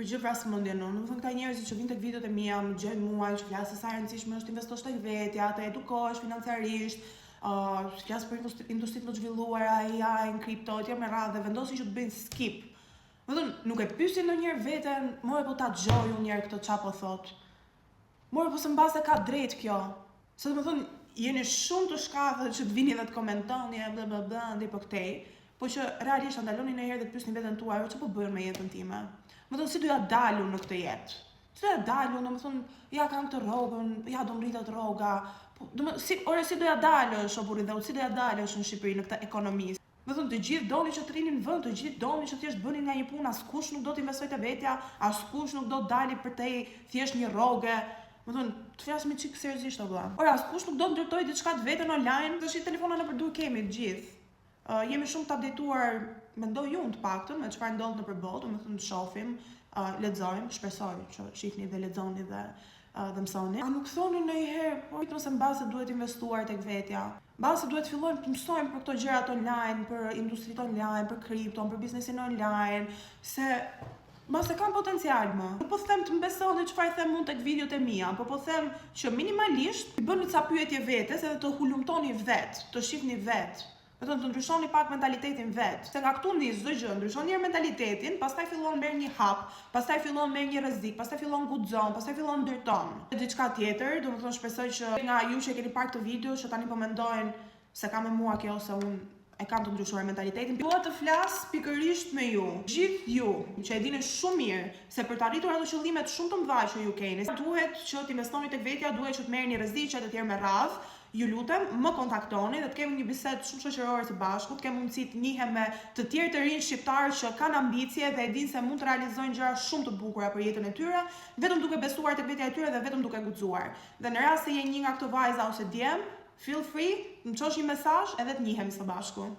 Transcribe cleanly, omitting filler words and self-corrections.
për gjë vrasmendjen unë. Domethënë këta njerëz që vinë tek videot e mia, më gjejnë mua, që flasin sa e rëndësishme është investosh tek vetja, të edukohesh financiarisht, flas për industritë më të zhvilluara, AI, kripto, etj me radhë dhe vendosin që të bëjnë skip. Domethënë nuk e pyesin ndonjëherë veten, more po ta dëgjoj unë njëherë këtë çfarë po thot. More po se mbase ka drejt kjo. Se domethënë jeni shumë të shkafët që të vini dhe të komentoni bla bla bla ndaj po këtej, po që realisht ndaloni një herë dhe të pyesni veten tuaj ç'po bëjnë me jetën time. Domethënë si do ja dalu në këtë jetë? Si do ja dalu, domethënë ja kam këtë rrogën, ja do mritet rroga. Domethënë si do ja dalësh o burri dhe si do ja dalësh në Shqipëri në këtë ekonomi? Domethënë të gjithë doni që të rrinin në vend, të gjithë doni që thjesht bënin nga një punë, askush nuk do të investojë te vetja, askush nuk do të dalë për te thjesht një rrogë. Domethënë, të flasim çik seriozisht vëlla. Ora, askush nuk do të ndërtojë diçka të vetën online, tash telefona nëpër dorë kemi të gjithë. Jemi shumë të updateuar, mendoj unë të paktën, me çfarë ndodh nëpër botë, domethënë të shohim, lexojmë, shpresoj që shihni dhe lexoni dhe mësoni. A nuk thoni ndonjëherë, po nëse mbase duhet investuar tek vetja, mbase duhet fillojmë të mësojmë për këto gjërat online, për industritë online, për kripton, për biznesin online, se mbase kanë potencial më. Nuk po them të mbesoni çfarë them unë tek videot e mia, po them që minimalisht i bëni ca pyetje vetes edhe të hulumtoni vet, të shihni vet. Vetëm të ndryshoni pak mentalitetin vet. Se nga këtu nis çdo gjë, ndryshon një mentalitetin, pastaj fillon merr një hap, pastaj fillon merr një rrezik, pastaj fillon guxon, pastaj fillon ndërton. Diçka tjetër, domethënë shpresoj që nga ju që keni parë këtë video, që tani po mendojnë se ka me mua kjo ose unë e kam të ndryshuar mentalitetin. Dua të flas pikërisht me ju, gjithë ju, që e dini shumë mirë se për të arritur ato qëllimet shumë të mëdha që ju keni, duhet që të investoni tek vetja, duhet që të merrni rreziqe të tjerë me radhë. Ju lutem, më kontaktoni dhe të kemi një bisedë shumë shoqërore së bashku, të kemi mundësi të njihem me të tjerë të rinj shqiptarë që kanë ambicie dhe e dinë se mund të realizojnë gjëra shumë të bukura për jetën e tyre, vetëm duke besuar tek vetja e tyre dhe vetëm duke guxuar. Dhe në rast se je një nga këto vajza ose djem, feel free, më çosh një mesazh edhe të njihemi së bashku.